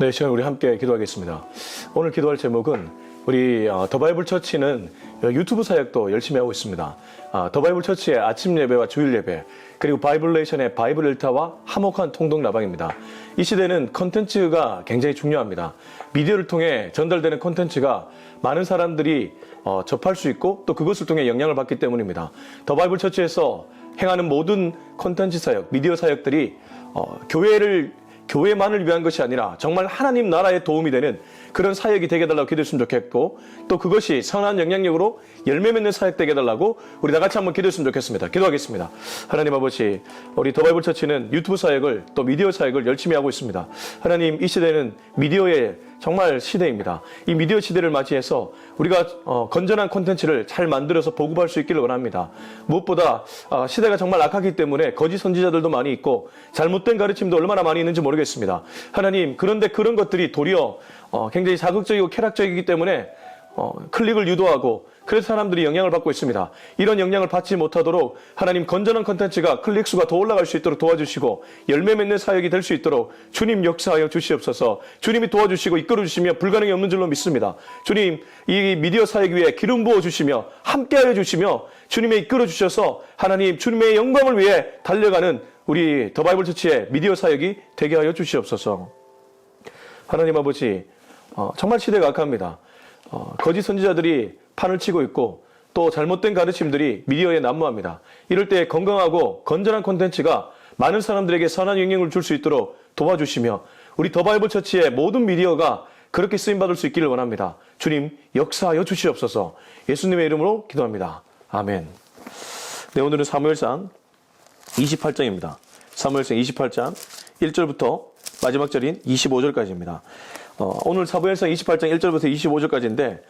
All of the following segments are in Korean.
네, 시간 우리 함께 기도하겠습니다. 오늘 기도할 제목은 우리 더 바이블 처치는 유튜브 사역도 열심히 하고 있습니다. 더 바이블 처치의 아침 예배와 주일 예배, 그리고 바이블레이션의 바이블 일타와 화목한 통독 나방입니다. 이 시대는 컨텐츠가 굉장히 중요합니다. 미디어를 통해 전달되는 컨텐츠가 많은 사람들이 접할 수 있고 또 그것을 통해 영향을 받기 때문입니다. 더 바이블 처치에서 행하는 모든 컨텐츠 사역, 미디어 사역들이 교회만을 위한 것이 아니라 정말 하나님 나라에 도움이 되는 그런 사역이 되게 해달라고 기도했으면 좋겠고, 또 그것이 선한 영향력으로 열매 맺는 사역 되게 해달라고 우리 다 같이 한번 기도했으면 좋겠습니다. 기도하겠습니다. 하나님 아버지, 우리 더 바이블 처치는 유튜브 사역을 또 미디어 사역을 열심히 하고 있습니다. 하나님, 이 시대는 미디어의 정말 시대입니다. 이 미디어 시대를 맞이해서 우리가 건전한 콘텐츠를 잘 만들어서 보급할 수 있기를 원합니다. 무엇보다 시대가 정말 악하기 때문에 거짓 선지자들도 많이 있고 잘못된 가르침도 얼마나 많이 있는지 모르겠습니다. 하나님, 그런데 그런 것들이 도리어 굉장히 자극적이고 쾌락적이기 때문에 클릭을 유도하고 그래서 사람들이 영향을 받고 있습니다. 이런 영향을 받지 못하도록 하나님, 건전한 컨텐츠가 클릭수가 더 올라갈 수 있도록 도와주시고 열매 맺는 사역이 될 수 있도록 주님 역사하여 주시옵소서. 주님이 도와주시고 이끌어 주시며 불가능이 없는 줄로 믿습니다. 주님, 이 미디어 사역 위에 기름 부어 주시며 함께하여 주시며 주님의 이끌어 주셔서 하나님, 주님의 영광을 위해 달려가는 우리 더 바이블 처치의 미디어 사역이 되게 하여 주시옵소서. 하나님 아버지, 정말 시대가 악합니다. 거짓 선지자들이 판을 치고 있고 또 잘못된 가르침들이 미디어에 난무합니다. 이럴 때 건강하고 건전한 콘텐츠가 많은 사람들에게 선한 영향을 줄 수 있도록 도와주시며 우리 더 바이블 처치의 모든 미디어가 그렇게 쓰임받을 수 있기를 원합니다. 주님, 역사하여 주시옵소서. 예수님의 이름으로 기도합니다. 아멘. 네, 오늘은 사무엘상 28장입니다. 사무엘상 28장 1절부터 마지막 절인 25절까지입니다. 오늘 사무엘상 28장 1절부터 25절까지인데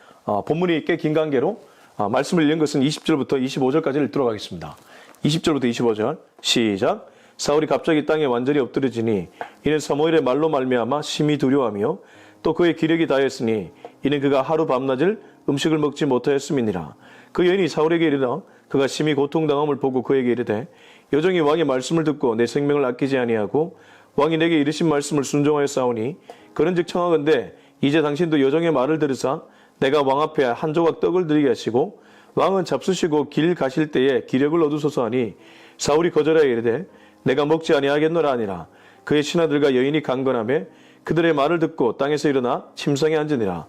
본문이 꽤 긴 관계로 말씀을 읽은 것은 20절부터 25절까지를 읽도록 하겠습니다. 20절부터 25절 시작. 사울이 갑자기 땅에 완전히 엎드려지니 이는 사무엘의 말로 말미암아 심히 두려워하며 또 그의 기력이 다했으니 이는 그가 하루 밤낮을 음식을 먹지 못하였음이니라. 그 여인이 사울에게 이르러 그가 심히 고통당함을 보고 그에게 이르되 여종이 왕의 말씀을 듣고 내 생명을 아끼지 아니하고 왕이 내게 이르신 말씀을 순종하여 싸우니 그런즉 청하건대 이제 당신도 여종의 말을 들으사 내가 왕 앞에 한 조각 떡을 드리게 하시고 왕은 잡수시고 길 가실 때에 기력을 얻으소서 하니 사울이 거절하여 이르되 내가 먹지 아니하겠노라 하니라. 그의 신하들과 여인이 강건하며 그들의 말을 듣고 땅에서 일어나 침상에 앉으니라.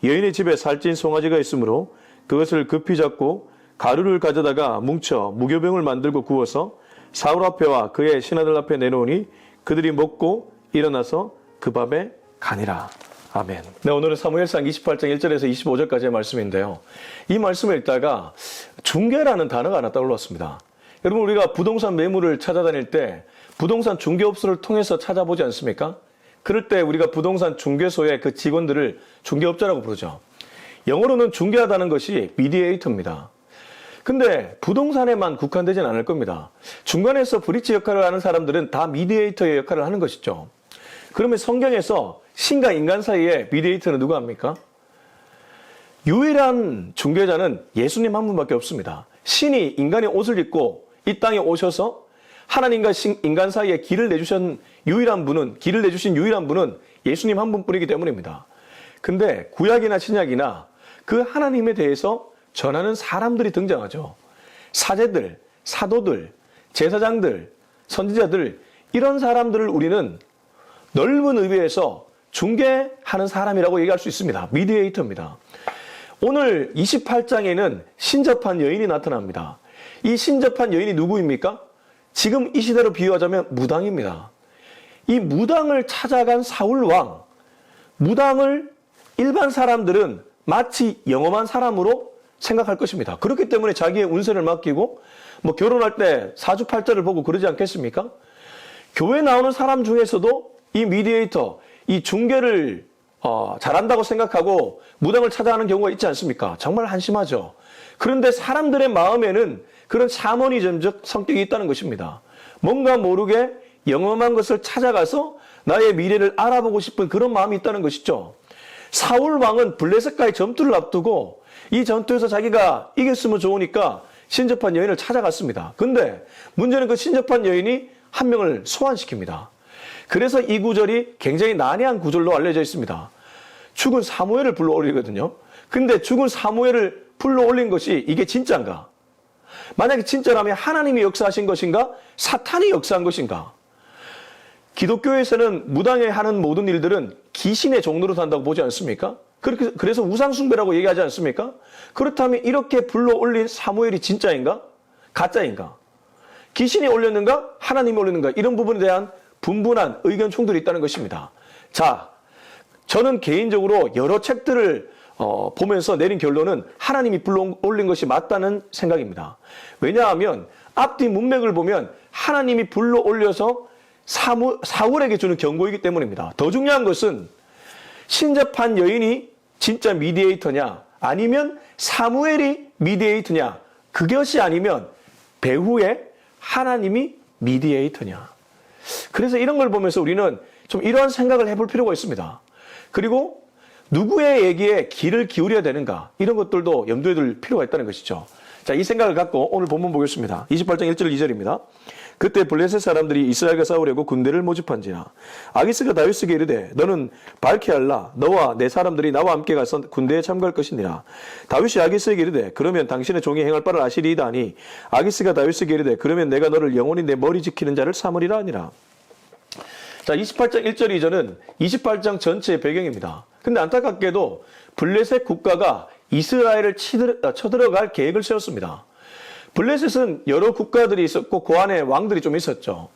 여인의 집에 살찐 송아지가 있으므로 그것을 급히 잡고 가루를 가져다가 뭉쳐 무교병을 만들고 구워서 사울 앞에와 그의 신하들 앞에 내놓으니 그들이 먹고 일어나서 그 밤에 가니라. 아멘. 네, 오늘은 사무엘상 28장 1절에서 25절까지의 말씀인데요. 이 말씀을 읽다가 중개라는 단어가 하나 떠올랐습니다. 여러분, 우리가 부동산 매물을 찾아다닐 때 부동산 중개업소를 통해서 찾아보지 않습니까? 그럴 때 우리가 부동산 중개소의 그 직원들을 중개업자라고 부르죠. 영어로는 중개하다는 것이 미디에이터입니다. 근데 부동산에만 국한되진 않을 겁니다. 중간에서 브릿지 역할을 하는 사람들은 다 미디에이터의 역할을 하는 것이죠. 그러면 성경에서 신과 인간 사이에 미디에이터는 누가 합니까? 유일한 중개자는 예수님 한 분밖에 없습니다. 신이 인간의 옷을 입고 이 땅에 오셔서 하나님과 인간 사이에 길을 내주신 유일한 분은 예수님 한 분뿐이기 때문입니다. 근데 구약이나 신약이나 그 하나님에 대해서 전하는 사람들이 등장하죠. 사제들, 사도들, 제사장들, 선지자들, 이런 사람들을 우리는 넓은 의미에서 중개하는 사람이라고 얘기할 수 있습니다. 미디에이터입니다. 오늘 28장에는 신접한 여인이 나타납니다. 이 신접한 여인이 누구입니까? 지금 이 시대로 비유하자면 무당입니다. 이 무당을 찾아간 사울 왕, 무당을 일반 사람들은 마치 영험한 사람으로 생각할 것입니다. 그렇기 때문에 자기의 운세를 맡기고 결혼할 때 사주팔자를 보고 그러지 않겠습니까? 교회 나오는 사람 중에서도 이 미디에이터, 이 중개를 잘한다고 생각하고 무당을 찾아가는 경우가 있지 않습니까? 정말 한심하죠. 그런데 사람들의 마음에는 그런 샤머니즘적 성격이 있다는 것입니다. 뭔가 모르게 영험한 것을 찾아가서 나의 미래를 알아보고 싶은 그런 마음이 있다는 것이죠. 사울 왕은 블레셋과의 전투를 앞두고 이 전투에서 자기가 이겼으면 좋으니까 신접한 여인을 찾아갔습니다. 근데 문제는 그 신접한 여인이 한 명을 소환시킵니다. 그래서 이 구절이 굉장히 난해한 구절로 알려져 있습니다. 죽은 사무엘을 불러올리거든요. 근데 죽은 사무엘을 불러올린 것이 이게 진짜인가? 만약에 진짜라면 하나님이 역사하신 것인가? 사탄이 역사한 것인가? 기독교에서는 무당에 하는 모든 일들은 귀신의 종로로 산다고 보지 않습니까? 그래서 우상숭배라고 얘기하지 않습니까? 그렇다면 이렇게 불러올린 사무엘이 진짜인가? 가짜인가? 귀신이 올렸는가? 하나님이 올렸는가? 이런 부분에 대한 분분한 의견 충돌이 있다는 것입니다. 자, 저는 개인적으로 여러 책들을 보면서 내린 결론은 하나님이 불러올린 것이 맞다는 생각입니다. 왜냐하면 앞뒤 문맥을 보면 하나님이 불러올려서 사울에게 주는 경고이기 때문입니다. 더 중요한 것은 신접한 여인이 진짜 미디에이터냐 아니면 사무엘이 미디에이터냐, 그것이 아니면 배후에 하나님이 미디에이터냐. 그래서 이런 걸 보면서 우리는 좀 이러한 생각을 해볼 필요가 있습니다. 그리고 누구의 얘기에 귀를 기울여야 되는가, 이런 것들도 염두에 둘 필요가 있다는 것이죠. 자, 이 생각을 갖고 오늘 본문 보겠습니다. 28장 1절 2절입니다. 그때 블레셋 사람들이 이스라엘과 싸우려고 군대를 모집한지라. 아기스가 다윗에게 이르되 너는 밝게 알라. 너와 내 사람들이 나와 함께 가서 군대에 참가할 것이니라. 다윗이 아기스에게 이르되 그러면 당신의 종이 행할 바를 아시리이다 하니 아기스가 다윗에게 이르되 그러면 내가 너를 영원히 내 머리 지키는 자를 삼으리라 하니라. 자, 28장 1절 2절은 28장 전체의 배경입니다. 근데 안타깝게도 블레셋 국가가 이스라엘을 쳐들어갈 계획을 세웠습니다. 블레셋은 여러 국가들이 있었고 그 안에 왕들이 좀 있었죠.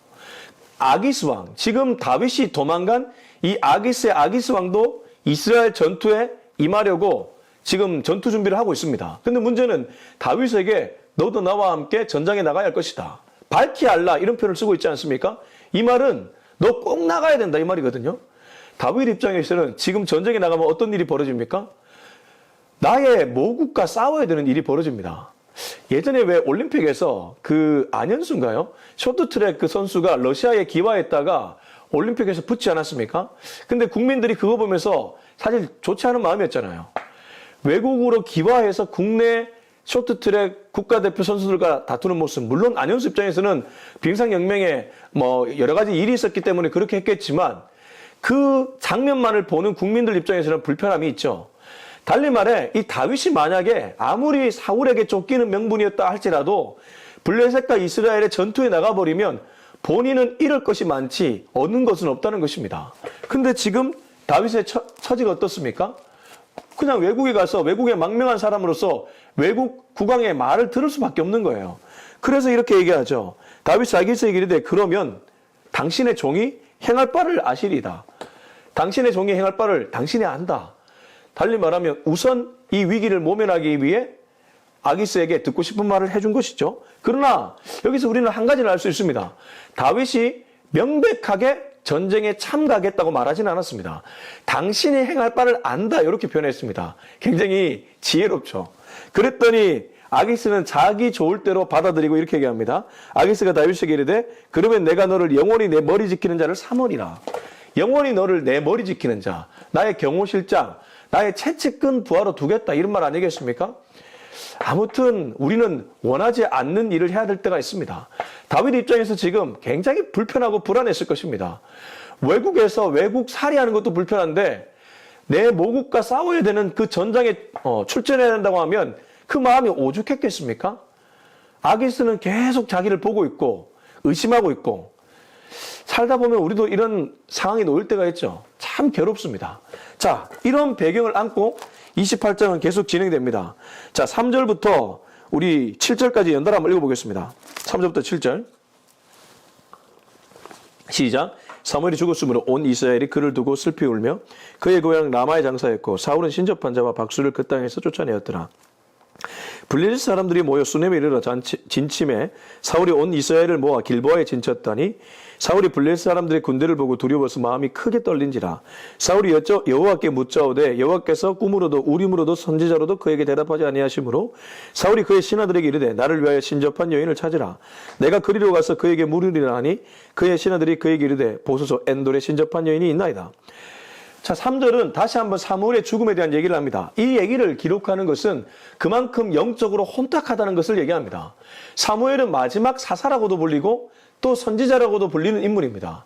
아기스 왕, 지금 다윗이 도망간 이 아기스의 아기스 왕도 이스라엘 전투에 임하려고 지금 전투 준비를 하고 있습니다. 근데 문제는 다윗에게 너도 나와 함께 전장에 나가야 할 것이다. 밝히 알라, 이런 표현을 쓰고 있지 않습니까? 이 말은 너 꼭 나가야 된다, 이 말이거든요. 다윗 입장에서는 지금 전쟁에 나가면 어떤 일이 벌어집니까? 나의 모국과 싸워야 되는 일이 벌어집니다. 예전에 왜 올림픽에서 그 안현수인가요? 쇼트트랙 그 선수가 러시아에 기화했다가 올림픽에서 붙지 않았습니까? 근데 국민들이 그거 보면서 사실 좋지 않은 마음이었잖아요. 외국으로 기화해서 국내 쇼트트랙 국가대표 선수들과 다투는 모습, 물론 안현수 입장에서는 빙상혁명에 뭐 여러 가지 일이 있었기 때문에 그렇게 했겠지만 그 장면만을 보는 국민들 입장에서는 불편함이 있죠. 달리 말해 이 다윗이 만약에 아무리 사울에게 쫓기는 명분이었다 할지라도 블레셋과 이스라엘의 전투에 나가버리면 본인은 잃을 것이 많지 얻는 것은 없다는 것입니다. 근데 지금 다윗의 처지가 어떻습니까? 그냥 외국에 가서 외국의 망명한 사람으로서 외국 국왕의 말을 들을 수밖에 없는 거예요. 그래서 이렇게 얘기하죠. 다윗이 아기스에게 이르되 그러면 당신의 종이 행할 바를 아시리다. 당신의 종이 행할 바를 당신이 안다. 달리 말하면 우선 이 위기를 모면하기 위해 아기스에게 듣고 싶은 말을 해준 것이죠. 그러나 여기서 우리는 한 가지를 알 수 있습니다. 다윗이 명백하게 전쟁에 참가하겠다고 말하지는 않았습니다. 당신이 행할 바를 안다, 이렇게 표현했습니다. 굉장히 지혜롭죠. 그랬더니 아기스는 자기 좋을 대로 받아들이고 이렇게 얘기합니다. 아기스가 다윗에게 이르되 그러면 내가 너를 영원히 내 머리 지키는 자를 삼으리라. 영원히 너를 내 머리 지키는 자, 나의 경호실장, 나의 채찍근 부하로 두겠다, 이런 말 아니겠습니까? 아무튼 우리는 원하지 않는 일을 해야 될 때가 있습니다. 다윗 입장에서 지금 굉장히 불편하고 불안했을 것입니다. 외국에서 외국 살이하는 것도 불편한데 내 모국과 싸워야 되는 그 전장에 출전해야 된다고 하면 그 마음이 오죽했겠습니까? 아기스는 계속 자기를 보고 있고 의심하고 있고, 살다 보면 우리도 이런 상황이 놓일 때가 있죠. 참 괴롭습니다. 자, 이런 배경을 안고 28장은 계속 진행됩니다. 자, 3절부터 우리 7절까지 연달아 한번 읽어보겠습니다. 3절부터 7절. 시작. 사무엘이 죽었으므로 온 이스라엘이 그를 두고 슬피 울며 그의 고향 라마에 장사했고 사울은 신접한 자와 박수를 그 땅에서 쫓아내었더라. 블레셋 사람들이 모여 수넴에 이르러 진침해 사울이 온 이스라엘을 모아 길보아에 진쳤다니 사울이 블레셋 사람들의 군대를 보고 두려워서 마음이 크게 떨린지라. 사울이 여호와께 묻자오되 여호와께서 꿈으로도 우림으로도 선지자로도 그에게 대답하지 아니하시므로 사울이 그의 신하들에게 이르되 나를 위하여 신접한 여인을 찾으라. 내가 그리로 가서 그에게 물으리라 하니 그의 신하들이 그에게 이르되 보소서 엔돌에 신접한 여인이 있나이다. 자, 3절은 다시 한번 사무엘의 죽음에 대한 얘기를 합니다. 이 얘기를 기록하는 것은 그만큼 영적으로 혼탁하다는 것을 얘기합니다. 사무엘은 마지막 사사라고도 불리고 또 선지자라고도 불리는 인물입니다.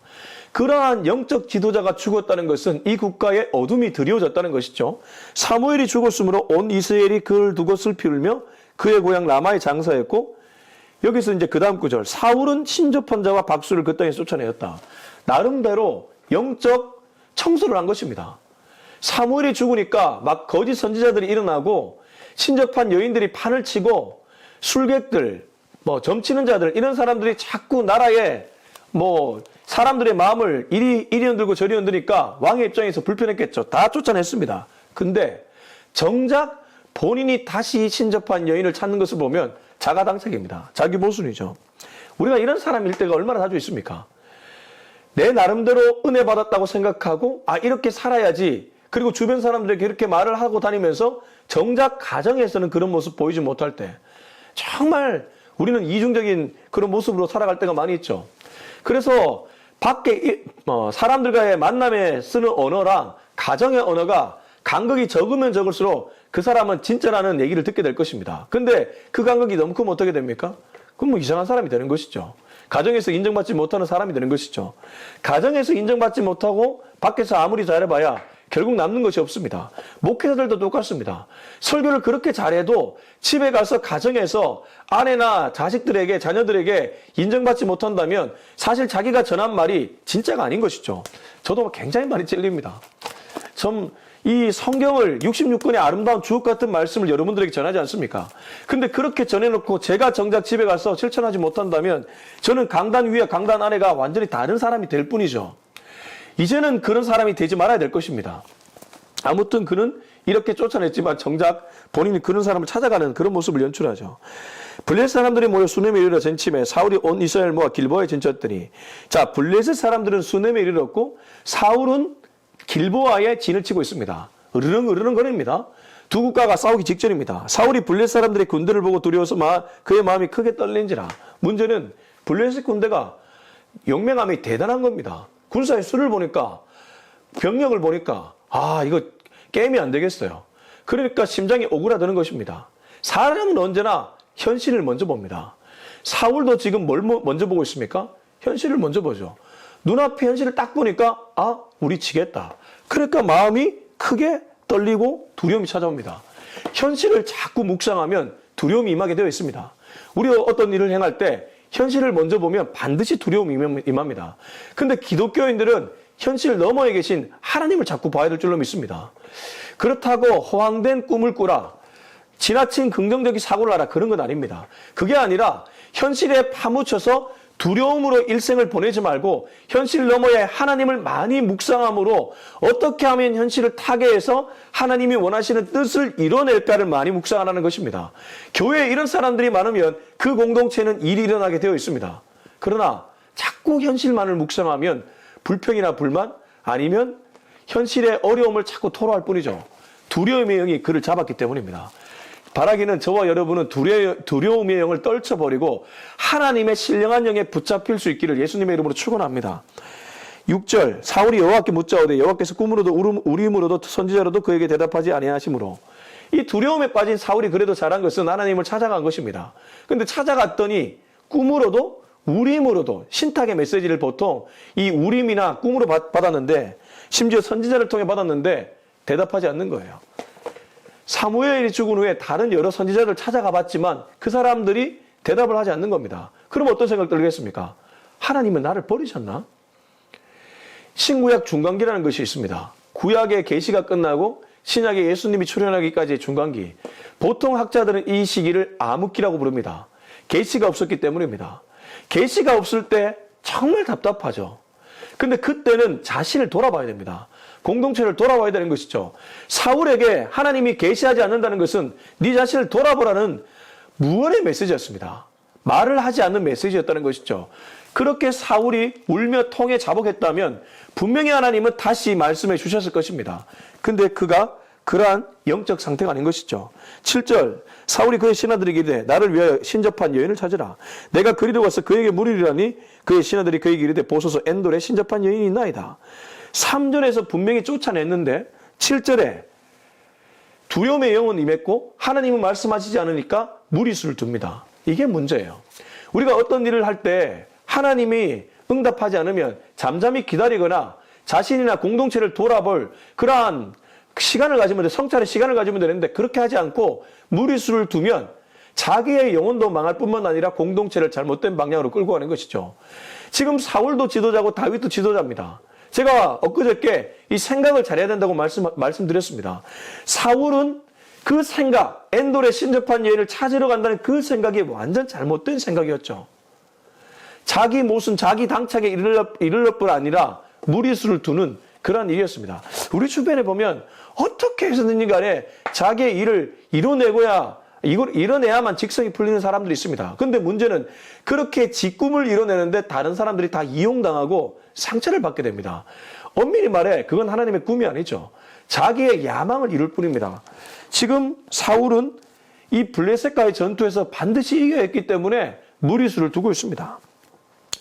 그러한 영적 지도자가 죽었다는 것은 이 국가에 어둠이 드리워졌다는 것이죠. 사무엘이 죽었으므로 온 이스라엘이 그를 두고 슬피 울며 그의 고향 라마에 장사했고, 여기서 이제 그 다음 구절, 사울은 신접한 자와 박수를 그 땅에 쫓아내었다. 나름대로 영적 청소를 한 것입니다. 사무엘이 죽으니까 막 거짓 선지자들이 일어나고 신접한 여인들이 판을 치고 술객들, 점치는 자들, 이런 사람들이 자꾸 나라에 사람들의 마음을 이리 흔들고 저리 흔드니까 왕의 입장에서 불편했겠죠. 다 쫓아냈습니다. 근데 정작 본인이 다시 신접한 여인을 찾는 것을 보면 자가당착입니다. 자기 모순이죠. 우리가 이런 사람일 때가 얼마나 자주 있습니까? 내 나름대로 은혜 받았다고 생각하고 이렇게 살아야지, 그리고 주변 사람들에게 이렇게 말을 하고 다니면서 정작 가정에서는 그런 모습 보이지 못할 때 정말 우리는 이중적인 그런 모습으로 살아갈 때가 많이 있죠. 그래서 밖에 사람들과의 만남에 쓰는 언어랑 가정의 언어가 간극이 적으면 적을수록 그 사람은 진짜라는 얘기를 듣게 될 것입니다. 근데 그 간극이 너무 크면 어떻게 됩니까? 그럼 이상한 사람이 되는 것이죠. 가정에서 인정받지 못하는 사람이 되는 것이죠. 가정에서 인정받지 못하고 밖에서 아무리 잘해봐야 결국 남는 것이 없습니다. 목회자들도 똑같습니다. 설교를 그렇게 잘해도 집에 가서 가정에서 아내나 자식들에게, 자녀들에게 인정받지 못한다면 사실 자기가 전한 말이 진짜가 아닌 것이죠. 저도 굉장히 많이 찔립니다. 이 성경을 66권의 아름다운 주옥 같은 말씀을 여러분들에게 전하지 않습니까? 근데 그렇게 전해놓고 제가 정작 집에 가서 실천하지 못한다면 저는 강단 위와 강단 아래가 완전히 다른 사람이 될 뿐이죠. 이제는 그런 사람이 되지 말아야 될 것입니다. 아무튼 그는 이렇게 쫓아냈지만 정작 본인이 그런 사람을 찾아가는 그런 모습을 연출하죠. 블레셋 사람들이 모여 수넴에 이르러 전침해 사울이 온 이스라엘 모아 길보아에 진쳤더니, 자, 블레셋 사람들은 수넴에 이르렀고 사울은 길보아에 진을 치고 있습니다. 으르렁거립니다. 두 국가가 싸우기 직전입니다. 사울이 블레셋 사람들의 군대를 보고 두려워서 그의 마음이 크게 떨린지라. 문제는 블레셋 군대가 용맹함이 대단한 겁니다. 군사의 수를 보니까, 병력을 보니까 이거 게임이 안 되겠어요. 그러니까 심장이 오그라드는 것입니다. 사람은 언제나 현실을 먼저 봅니다. 사울도 지금 뭘 먼저 보고 있습니까? 현실을 먼저 보죠. 눈앞에 현실을 딱 보니까 우리 지겠다. 그러니까 마음이 크게 떨리고 두려움이 찾아옵니다. 현실을 자꾸 묵상하면 두려움이 임하게 되어 있습니다. 우리가 어떤 일을 행할 때 현실을 먼저 보면 반드시 두려움이 임합니다. 근데 기독교인들은 현실 너머에 계신 하나님을 자꾸 봐야 될 줄로 믿습니다. 그렇다고 허황된 꿈을 꾸라, 지나친 긍정적인 사고를 하라, 그런 건 아닙니다. 그게 아니라 현실에 파묻혀서 두려움으로 일생을 보내지 말고 현실 너머에 하나님을 많이 묵상함으로 어떻게 하면 현실을 타개해서 하나님이 원하시는 뜻을 이뤄낼까를 많이 묵상하라는 것입니다. 교회에 이런 사람들이 많으면 그 공동체는 일이 일어나게 되어 있습니다. 그러나 자꾸 현실만을 묵상하면 불평이나 불만, 아니면 현실의 어려움을 자꾸 토로할 뿐이죠. 두려움의 영이 그를 잡았기 때문입니다. 바라기는 저와 여러분은 두려움의 영을 떨쳐버리고 하나님의 신령한 영에 붙잡힐 수 있기를 예수님의 이름으로 축원합니다. 6절, 사울이 여호와께 묻자오되 여호와께서 꿈으로도 우림으로도 선지자로도 그에게 대답하지 아니하시므로. 이 두려움에 빠진 사울이 그래도 잘한 것은 하나님을 찾아간 것입니다. 근데 찾아갔더니 꿈으로도 우림으로도, 신탁의 메시지를 보통 이 우림이나 꿈으로 받았는데, 심지어 선지자를 통해 받았는데 대답하지 않는 거예요. 사무엘이 죽은 후에 다른 여러 선지자들 찾아가 봤지만 그 사람들이 대답을 하지 않는 겁니다. 그럼 어떤 생각 들겠습니까? 하나님은 나를 버리셨나? 신구약 중간기라는 것이 있습니다. 구약의 계시가 끝나고 신약의 예수님이 출현하기까지의 중간기. 보통 학자들은 이 시기를 암흑기라고 부릅니다. 계시가 없었기 때문입니다. 계시가 없을 때 정말 답답하죠. 근데 그때는 자신을 돌아봐야 됩니다. 공동체를 돌아봐야 되는 것이죠. 사울에게 하나님이 계시하지 않는다는 것은 네 자신을 돌아보라는 무언의 메시지였습니다. 말을 하지 않는 메시지였다는 것이죠. 그렇게 사울이 울며 통에 자복했다면 분명히 하나님은 다시 말씀해 주셨을 것입니다. 근데 그가 그러한 영적 상태가 아닌 것이죠. 7절 사울이 그의 신하들에게 이르되 나를 위하여 신접한 여인을 찾으라. 내가 그리로 와서 그에게 물으리라니 그의 신하들이 그에게 이르되 보소서 엔돌에 신접한 여인이 있나이다. 3절에서 분명히 쫓아냈는데 7절에 두려움의 영은 임했고 하나님은 말씀하시지 않으니까 무리수를 둡니다. 이게 문제예요. 우리가 어떤 일을 할 때 하나님이 응답하지 않으면 잠잠히 기다리거나 자신이나 공동체를 돌아볼 그러한 시간을 가지면 돼, 성찰의 시간을 가지면 되는데 그렇게 하지 않고 무리수를 두면 자기의 영혼도 망할 뿐만 아니라 공동체를 잘못된 방향으로 끌고 가는 것이죠. 지금 사울도 지도자고 다윗도 지도자입니다. 제가 엊그저께 이 생각을 잘해야 된다고 말씀드렸습니다. 사울은 그 생각, 엔돌에 신접한 여인을 찾으러 간다는 그 생각이 완전 잘못된 생각이었죠. 자기 모순, 자기 당착에 이를 뿐 아니라 무리수를 두는 그런 일이었습니다. 우리 주변에 보면 어떻게 해서든지 간에 자기의 일을 이걸 이뤄내야만 직성이 풀리는 사람들이 있습니다. 근데 문제는 그렇게 지 꿈을 이뤄내는데 다른 사람들이 다 이용당하고 상처를 받게 됩니다. 엄밀히 말해 그건 하나님의 꿈이 아니죠. 자기의 야망을 이룰 뿐입니다. 지금 사울은 이 블레셋과의 전투에서 반드시 이겨야 했기 때문에 무리수를 두고 있습니다.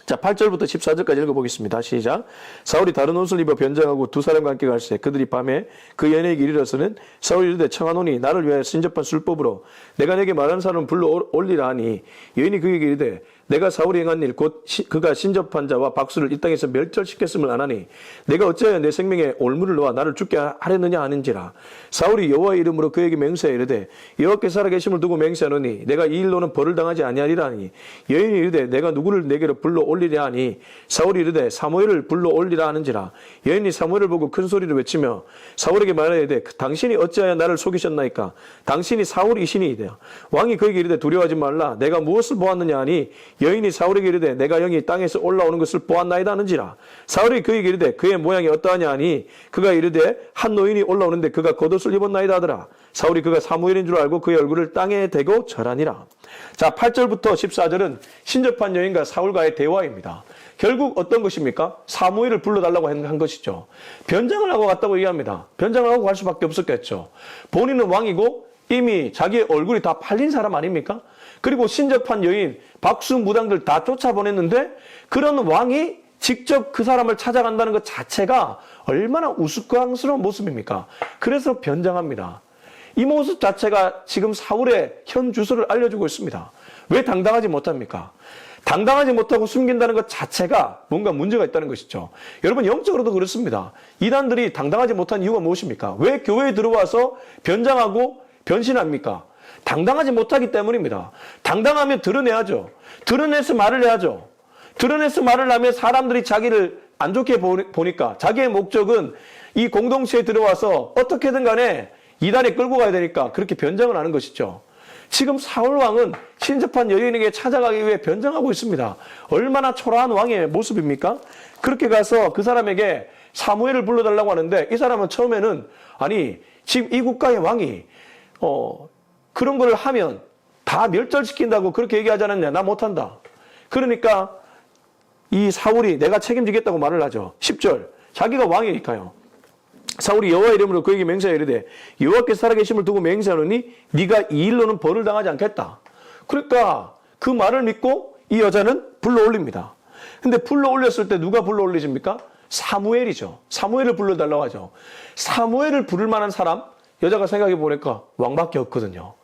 자, 8절부터 14절까지 읽어보겠습니다. 시작. 사울이 다른 옷을 입어 변장하고 두 사람과 함께 갈새 그들이 밤에 그 여인에게 이르러서는 사울이 이르되 청하노니 나를 위하여 신접한 술법으로 내가 내게 말하는 사람을 불러 올리라 하니 여인이 그에게 이르되 내가 사울이 행한 일 곧 그가 신접한 자와 박수를 이 땅에서 멸절시켰음을 아나니 내가 어찌하여 내 생명에 올무를 놓아 나를 죽게 하려느냐 하는지라. 사울이 여호와의 이름으로 그에게 맹세하여 이르되 여호와께 살아계심을 두고 맹세하노니 내가 이 일로는 벌을 당하지 아니하리라 하니 여인이 이르되 내가 누구를 내게로 불러 올리랴 하니 사울이 이르되 사무엘을 불러 올리라 하는지라. 여인이 사무엘을 보고 큰 소리로 외치며 사울에게 말하되 당신이 어찌하여 나를 속이셨나이까. 당신이 사울이시니이다. 왕이 그에게 이르되 두려워하지 말라. 내가 무엇을 보았느냐 하니 여인이 사울에게 이르되 내가 영이 땅에서 올라오는 것을 보았나이다 하는지라. 사울이 그에게 이르되 그의 모양이 어떠하냐 하니 그가 이르되 한 노인이 올라오는데 그가 겉옷을 입었나이다 하더라. 사울이 그가 사무엘인 줄 알고 그의 얼굴을 땅에 대고 절하니라. 자, 8절부터 14절은 신접한 여인과 사울과의 대화입니다. 결국 어떤 것입니까? 사무엘을 불러달라고 한 것이죠. 변장을 하고 갔다고 얘기합니다. 변장을 하고 갈 수밖에 없었겠죠. 본인은 왕이고 이미 자기의 얼굴이 다 팔린 사람 아닙니까? 그리고 신접한 여인, 박수 무당들 다 쫓아보냈는데 그런 왕이 직접 그 사람을 찾아간다는 것 자체가 얼마나 우스꽝스러운 모습입니까? 그래서 변장합니다. 이 모습 자체가 지금 사울의 현 주소를 알려주고 있습니다. 왜 당당하지 못합니까? 당당하지 못하고 숨긴다는 것 자체가 뭔가 문제가 있다는 것이죠. 여러분 영적으로도 그렇습니다. 이단들이 당당하지 못한 이유가 무엇입니까? 왜 교회에 들어와서 변장하고 변신합니까? 당당하지 못하기 때문입니다. 당당하면 드러내야죠. 드러내서 말을 해야죠. 드러내서 말을 하면 사람들이 자기를 안 좋게 보니까 자기의 목적은 이 공동체에 들어와서 어떻게든 간에 이단에 끌고 가야 되니까 그렇게 변장을 하는 것이죠. 지금 사울왕은 신접한 여인에게 찾아가기 위해 변장하고 있습니다. 얼마나 초라한 왕의 모습입니까? 그렇게 가서 그 사람에게 사무엘을 불러달라고 하는데 이 사람은 처음에는 아니 지금 이 국가의 왕이 그런 걸 하면 다 멸절시킨다고 그렇게 얘기하지 않았냐. 나 못한다. 그러니까 이 사울이 내가 책임지겠다고 말을 하죠. 10절 자기가 왕이니까요. 사울이 여호와의 이름으로 그에게 맹세하여 이르되 여호와께 살아계심을 두고 맹세하노니 네가 이 일로는 벌을 당하지 않겠다. 그러니까 그 말을 믿고 이 여자는 불러올립니다. 근데 불러올렸을 때 누가 불러올리십니까? 사무엘이죠. 사무엘을 불러달라고 하죠. 사무엘을 부를 만한 사람 여자가 생각해 보니까 왕밖에 없거든요.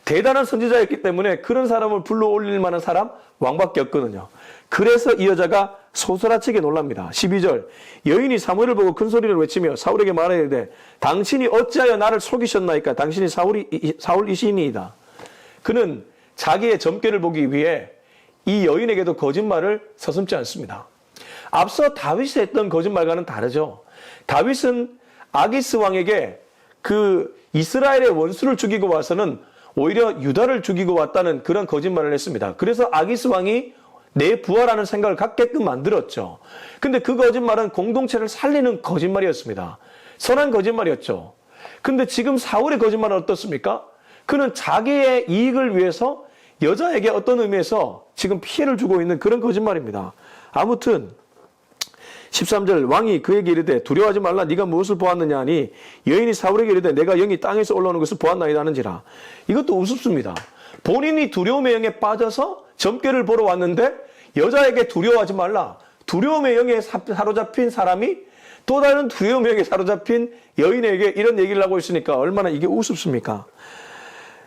대단한 선지자였기 때문에 그런 사람을 불러올릴 만한 사람 왕밖에 없거든요. 그래서 이 여자가 소스라치게 놀랍니다. 12절 여인이 사무엘을 보고 큰 소리를 외치며 사울에게 말하여 이르되 당신이 어찌하여 나를 속이셨나이까. 당신이 사울이시니이다. 그는 자기의 점괘를 보기 위해 이 여인에게도 거짓말을 서슴지 않습니다. 앞서 다윗이 했던 거짓말과는 다르죠. 다윗은 아기스 왕에게 그 이스라엘의 원수를 죽이고 와서는 오히려 유다를 죽이고 왔다는 그런 거짓말을 했습니다. 그래서 아기스 왕이 내 부하라는 생각을 갖게끔 만들었죠. 근데 그 거짓말은 공동체를 살리는 거짓말이었습니다. 선한 거짓말이었죠. 근데 지금 사울의 거짓말은 어떻습니까? 그는 자기의 이익을 위해서 여자에게 어떤 의미에서 지금 피해를 주고 있는 그런 거짓말입니다. 아무튼 13절 왕이 그에게 이르되 두려워하지 말라 네가 무엇을 보았느냐 하니 여인이 사울에게 이르되 내가 영이 땅에서 올라오는 것을 보았나이다 하는지라. 이것도 우습습니다. 본인이 두려움의 영에 빠져서 점괘를 보러 왔는데 여자에게 두려워하지 말라. 두려움의 영에 사로잡힌 사람이 또 다른 두려움의 영에 사로잡힌 여인에게 이런 얘기를 하고 있으니까 얼마나 이게 우습습니까?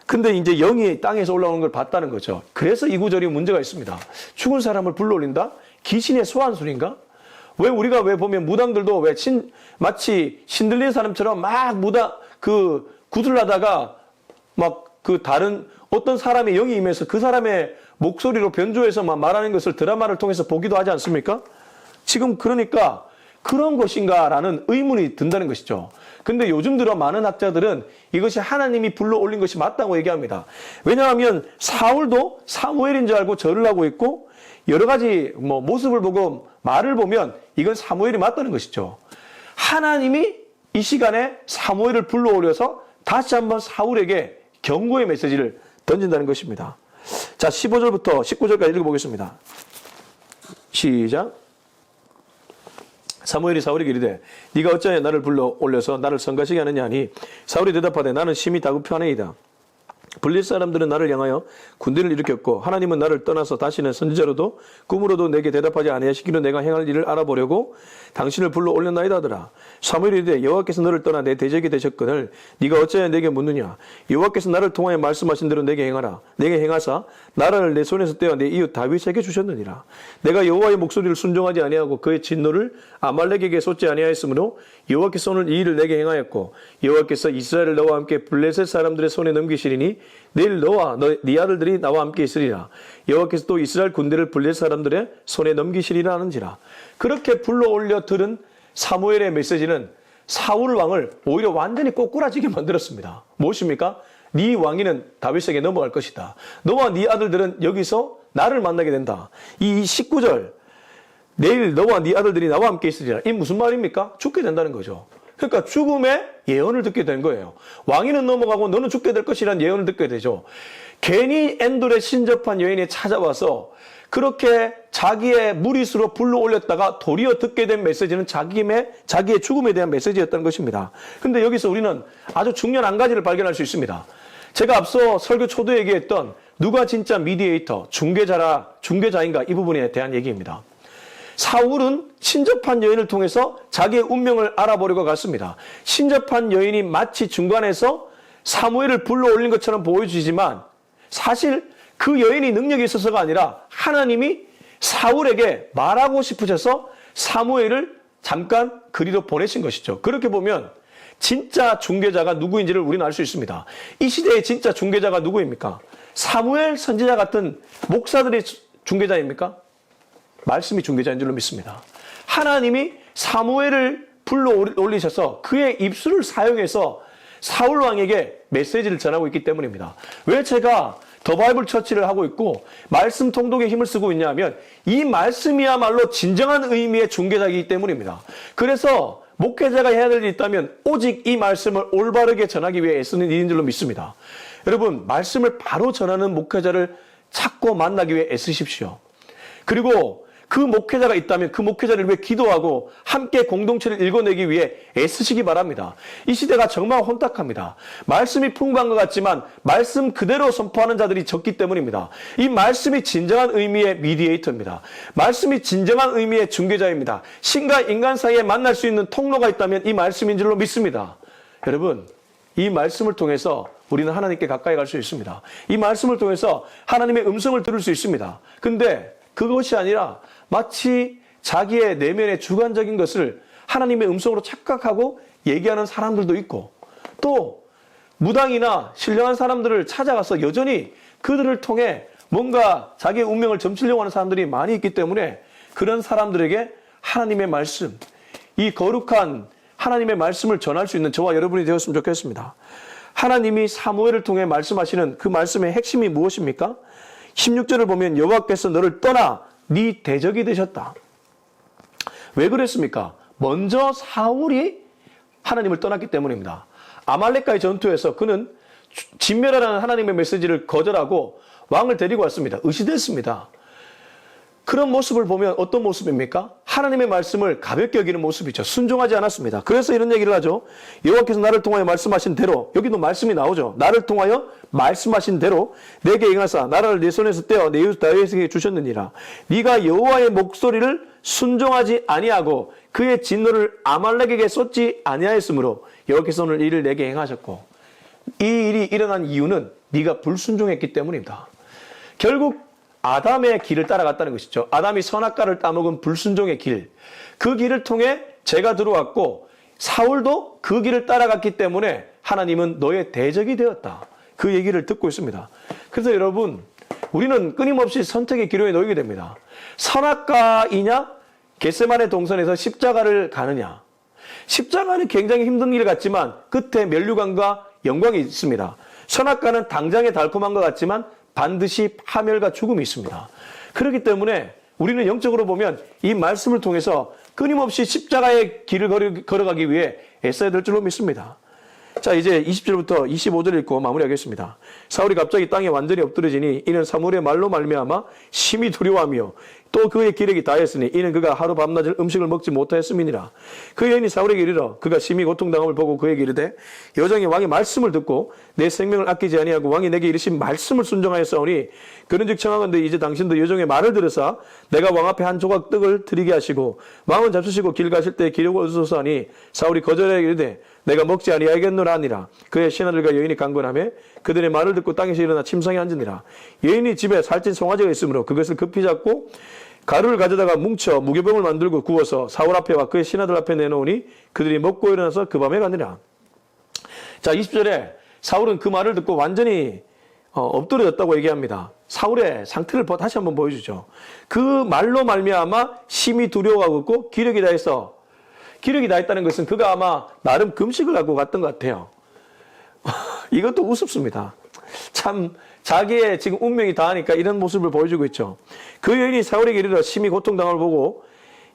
근데 이제 영이 땅에서 올라오는 걸 봤다는 거죠. 그래서 이 구절이 문제가 있습니다. 죽은 사람을 불러올린다? 귀신의 소환술인가? 왜 우리가 왜 보면 무당들도 왜 마치 신들린 사람처럼 막 구슬하다가 막 다른 어떤 사람의 영이 임해서 그 사람의 목소리로 변조해서 막 말하는 것을 드라마를 통해서 보기도 하지 않습니까? 지금 그러니까 그런 것인가라는 의문이 든다는 것이죠. 근데 요즘 들어 많은 학자들은 이것이 하나님이 불러 올린 것이 맞다고 얘기합니다. 왜냐하면 사울도 사무엘인 줄 알고 절을 하고 있고 여러 가지 모습을 보고 말을 보면 이건 사무엘이 맞다는 것이죠. 하나님이 이 시간에 사무엘을 불러 올려서 다시 한번 사울에게 경고의 메시지를 던진다는 것입니다. 자, 15절부터 19절까지 읽어보겠습니다. 시작. 사무엘이 사울에게 이르되 네가 어찌하여 나를 불러 올려서 나를 성가시게 하느냐 하니 사울이 대답하되 나는 심히 다급하나이다. 블릿 사람들은 나를 향하여 군대를 일으켰고 하나님은 나를 떠나서 다시는 선지자로도 꿈으로도 내게 대답하지 아니하시기로 내가 행할 일을 알아보려고 당신을 불러 올렸나이다 하더라. 사무엘이 이르되 여호와께서 너를 떠나 내 대적이 되셨거늘 네가 어찌하여 내게 묻느냐. 여호와께서 나를 통하여 말씀하신 대로 내게 행하라. 내게 행하사 나라를 내 손에서 떼어 내 이웃 다윗에게 주셨느니라. 내가 여호와의 목소리를 순종하지 아니하고 그의 진노를 아말렉에게 쏟지 아니하였으므로 여호와께서 오늘 이 일을 내게 행하였고 여호와께서 이스라엘을 너와 함께 블레셋 사람들의 손에 넘기시리니 내일 너와 네 아들들이 나와 함께 있으리라. 여호와께서 또 이스라엘 군대를 블레셋 사람들의 손에 넘기시리라 하는지라. 그렇게 불러올려 들은 사무엘의 메시지는 사울 왕을 오히려 완전히 꼬꾸라지게 만들었습니다. 무엇입니까? 네 왕위는 다윗에게 넘어갈 것이다. 너와 네 아들들은 여기서 나를 만나게 된다. 이 19절 내일 너와 네 아들들이 나와 함께 있으리라. 이 무슨 말입니까? 죽게 된다는 거죠. 그러니까 죽음의 예언을 듣게 된 거예요. 왕위는 넘어가고 너는 죽게 될 것이라는 예언을 듣게 되죠. 괜히 엔돌에 신접한 여인이 찾아와서 그렇게 자기의 무리수로 불러 올렸다가 도리어 듣게 된 메시지는 자기의 죽음에 대한 메시지였다는 것입니다. 그런데 여기서 우리는 아주 중요한 한 가지를 발견할 수 있습니다. 제가 앞서 설교 초도에 얘기했던 누가 진짜 미디에이터, 중개자인가 이 부분에 대한 얘기입니다. 사울은 신접한 여인을 통해서 자기의 운명을 알아보려고 갔습니다. 신접한 여인이 마치 중간에서 사무엘을 불러 올린 것처럼 보여주지만 사실 그 여인이 능력이 있어서가 아니라 하나님이 사울에게 말하고 싶으셔서 사무엘을 잠깐 그리로 보내신 것이죠. 그렇게 보면 진짜 중개자가 누구인지를 우리는 알 수 있습니다. 이 시대의 진짜 중개자가 누구입니까? 사무엘 선지자 같은 목사들의 중개자입니까? 말씀이 중개자인 줄로 믿습니다. 하나님이 사무엘을 불러 올리셔서 그의 입술을 사용해서 사울 왕에게 메시지를 전하고 있기 때문입니다. 왜 제가 더 바이블 처치를 하고 있고 말씀 통독에 힘을 쓰고 있냐면 이 말씀이야말로 진정한 의미의 중개자이기 때문입니다. 그래서 목회자가 해야 될 일이 있다면 오직 이 말씀을 올바르게 전하기 위해 애쓰는 일인 줄로 믿습니다. 여러분, 말씀을 바로 전하는 목회자를 찾고 만나기 위해 애쓰십시오. 그리고 그 목회자가 있다면 그 목회자를 위해 기도하고 함께 공동체를 읽어내기 위해 애쓰시기 바랍니다. 이 시대가 정말 혼탁합니다. 말씀이 풍부한 것 같지만 말씀 그대로 선포하는 자들이 적기 때문입니다. 이 말씀이 진정한 의미의 미디에이터입니다. 말씀이 진정한 의미의 중개자입니다. 신과 인간 사이에 만날 수 있는 통로가 있다면 이 말씀인 줄로 믿습니다. 여러분, 이 말씀을 통해서 우리는 하나님께 가까이 갈 수 있습니다. 이 말씀을 통해서 하나님의 음성을 들을 수 있습니다. 근데 그것이 아니라 마치 자기의 내면의 주관적인 것을 하나님의 음성으로 착각하고 얘기하는 사람들도 있고 또 무당이나 신령한 사람들을 찾아가서 여전히 그들을 통해 뭔가 자기의 운명을 점치려고 하는 사람들이 많이 있기 때문에 그런 사람들에게 하나님의 말씀, 이 거룩한 하나님의 말씀을 전할 수 있는 저와 여러분이 되었으면 좋겠습니다. 하나님이 사무엘을 통해 말씀하시는 그 말씀의 핵심이 무엇입니까? 16절을 보면 여호와께서 너를 떠나 네 대적이 되셨다. 왜 그랬습니까? 먼저 사울이 하나님을 떠났기 때문입니다. 아말렉과의 전투에서 그는 진멸하라는 하나님의 메시지를 거절하고 왕을 데리고 왔습니다. 의시됐습니다. 그런 모습을 보면 어떤 모습입니까? 하나님의 말씀을 가볍게 여기는 모습이죠. 순종하지 않았습니다. 그래서 이런 얘기를 하죠. 여호와께서 나를 통하여 말씀하신 대로, 여기도 말씀이 나오죠. 나를 통하여 말씀하신 대로 내게 행하사 나라를 내 손에서 떼어 내 이웃 다윗에게 주셨느니라. 네가 여호와의 목소리를 순종하지 아니하고 그의 진노를 아말렉에게 쏟지 아니하였으므로 여호와께서 오늘 이를 내게 행하셨고, 이 일이 일어난 이유는 네가 불순종했기 때문입니다. 결국 아담의 길을 따라갔다는 것이죠. 아담이 선악과를 따먹은 불순종의 길, 그 길을 통해 죄가 들어왔고 사울도 그 길을 따라갔기 때문에 하나님은 너의 대적이 되었다. 그 얘기를 듣고 있습니다. 그래서 여러분, 우리는 끊임없이 선택의 기로에 놓이게 됩니다. 선악과이냐, 겟세마네 동산에서 십자가를 가느냐. 십자가는 굉장히 힘든 일 같지만 끝에 면류관과 영광이 있습니다. 선악과는 당장에 달콤한 것 같지만 반드시 파멸과 죽음이 있습니다. 그렇기 때문에 우리는 영적으로 보면 이 말씀을 통해서 끊임없이 십자가의 길을 걸어가기 위해 애써야 될 줄로 믿습니다. 자, 이제 20절부터 25절 읽고 마무리하겠습니다. 사울이 갑자기 땅에 완전히 엎드러지니 이는 사무엘의 말로 말미암아 심히 두려워하며 또 그의 기력이 다했으니 이는 그가 하루 밤낮을 음식을 먹지 못하였음이니라. 그 여인이 사울에게 이르러 그가 심히 고통당함을 보고 그에게 이르되 여정이 왕의 말씀을 듣고 내 생명을 아끼지 아니하고 왕이 내게 이르신 말씀을 순종하였사오니 그런즉 청하건대 이제 당신도 여정의 말을 들으사 내가 왕 앞에 한 조각 떡을 드리게 하시고 마음은 잡수시고 길 가실 때 기력을 얻으소서 하니 사울이 거절하여 이르되 내가 먹지 아니하겠노라 하니라. 그의 신하들과 여인이 강건하며 그들의 말을 듣고 땅에서 일어나 침상에 앉으니라. 여인이 집에 살찐 송아지가 있으므로 그것을 급히 잡고 가루를 가져다가 뭉쳐 무교병을 만들고 구워서 사울 앞에와 그의 신하들 앞에 내놓으니 그들이 먹고 일어나서 그 밤에 가니라. 자, 20절에 사울은 그 말을 듣고 완전히 엎드려졌다고 얘기합니다. 사울의 상태를 다시 한번 보여주죠. 그 말로 말미암아 심히 두려워하고 있고 기력이 다해서, 기력이 다했다는 것은 그가 아마 나름 금식을 하고 갔던 것 같아요. 이것도 우습습니다. 참 자기의 지금 운명이 다하니까 이런 모습을 보여주고 있죠. 그 여인이 사울에게 이르러 심히 고통당함을 보고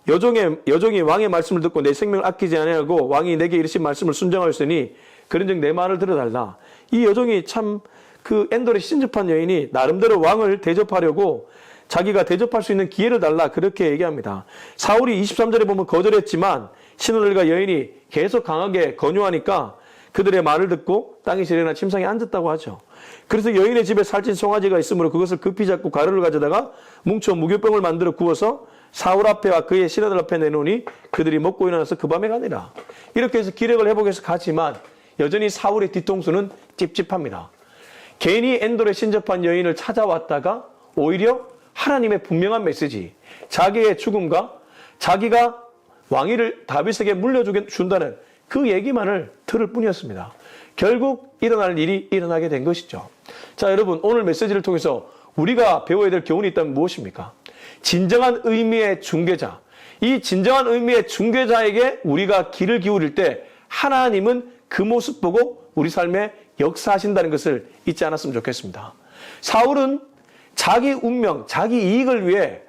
여종이 왕의 말씀을 듣고 내 생명을 아끼지 아니하고 왕이 내게 이르신 말씀을 순종하였으니 그런즉 내 말을 들어달라. 이 여종이 참 그 엔돌에 신접한 여인이 나름대로 왕을 대접하려고 자기가 대접할 수 있는 기회를 달라 그렇게 얘기합니다. 사울이 23절에 보면 거절했지만 신하들과 여인이 계속 강하게 권유하니까 그들의 말을 듣고 땅에서 일어나 침상에 앉았다고 하죠. 그래서 여인의 집에 살찐 송아지가 있으므로 그것을 급히 잡고 가루를 가져다가 뭉쳐 무교병을 만들어 구워서 사울 앞에와 그의 신하들 앞에 내놓으니 그들이 먹고 일어나서 그 밤에 가니라. 이렇게 해서 기력을 회복해서 가지만 여전히 사울의 뒤통수는 찝찝합니다. 괜히 엔돌에 신접한 여인을 찾아왔다가 오히려 하나님의 분명한 메시지, 자기의 죽음과 자기가 왕위를 다윗에게 물려준다는 그 얘기만을 들을 뿐이었습니다. 결국 일어날 일이 일어나게 된 것이죠. 자, 여러분, 오늘 메시지를 통해서 우리가 배워야 될 교훈이 있다면 무엇입니까? 진정한 의미의 중개자, 이 진정한 의미의 중개자에게 우리가 귀를 기울일 때 하나님은 그 모습 보고 우리 삶에 역사하신다는 것을 잊지 않았으면 좋겠습니다. 사울은 자기 운명, 자기 이익을 위해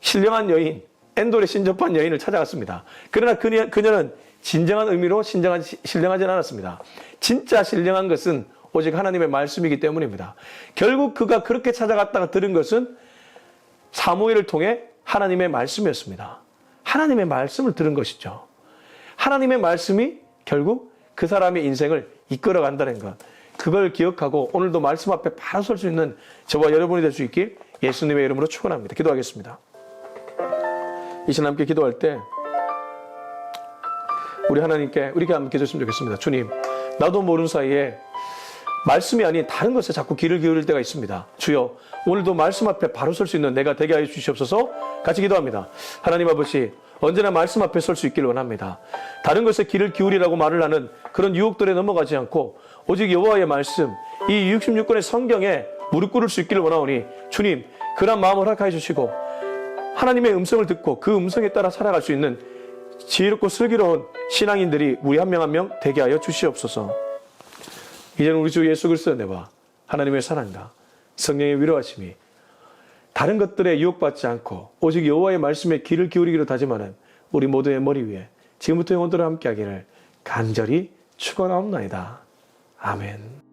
신령한 여인, 엔돌에 신접한 여인을 찾아갔습니다. 그러나 그녀는 진정한 의미로 신령하지는 않았습니다. 진짜 신령한 것은 오직 하나님의 말씀이기 때문입니다. 결국 그가 그렇게 찾아갔다가 들은 것은 사무엘을 통해 하나님의 말씀이었습니다. 하나님의 말씀을 들은 것이죠. 하나님의 말씀이 결국 그 사람의 인생을 이끌어간다는 것, 그걸 기억하고 오늘도 말씀 앞에 바로 설 수 있는 저와 여러분이 될 수 있길 예수님의 이름으로 축원합니다. 기도하겠습니다. 이 시간 함께 기도할 때 우리 하나님께 우리가 함께 해줬으면 좋겠습니다. 주님, 나도 모르는 사이에 말씀이 아닌 다른 것에 자꾸 귀를 기울일 때가 있습니다. 주여, 오늘도 말씀 앞에 바로 설 수 있는 내가 되게 하여 주시옵소서. 같이 기도합니다. 하나님 아버지, 언제나 말씀 앞에 설 수 있길 원합니다. 다른 것에 귀를 기울이라고 말을 하는 그런 유혹들에 넘어가지 않고 오직 여호와의 말씀, 이 66권의 성경에 무릎 꿇을 수 있기를 원하오니 주님, 그런 마음을 허락하여 주시고 하나님의 음성을 듣고 그 음성에 따라 살아갈 수 있는 지혜롭고 슬기로운 신앙인들이 우리 한 명 한 명 되게 하여 주시옵소서. 이제는 우리 주 예수 그리스도의 은혜와 하나님의 사랑과 성령의 위로하심이 다른 것들에 유혹받지 않고 오직 여호와의 말씀에 귀를 기울이기로 다짐하는 우리 모두의 머리 위에 지금부터 영원토록 함께하기를 간절히 축원하옵나이다. 아멘.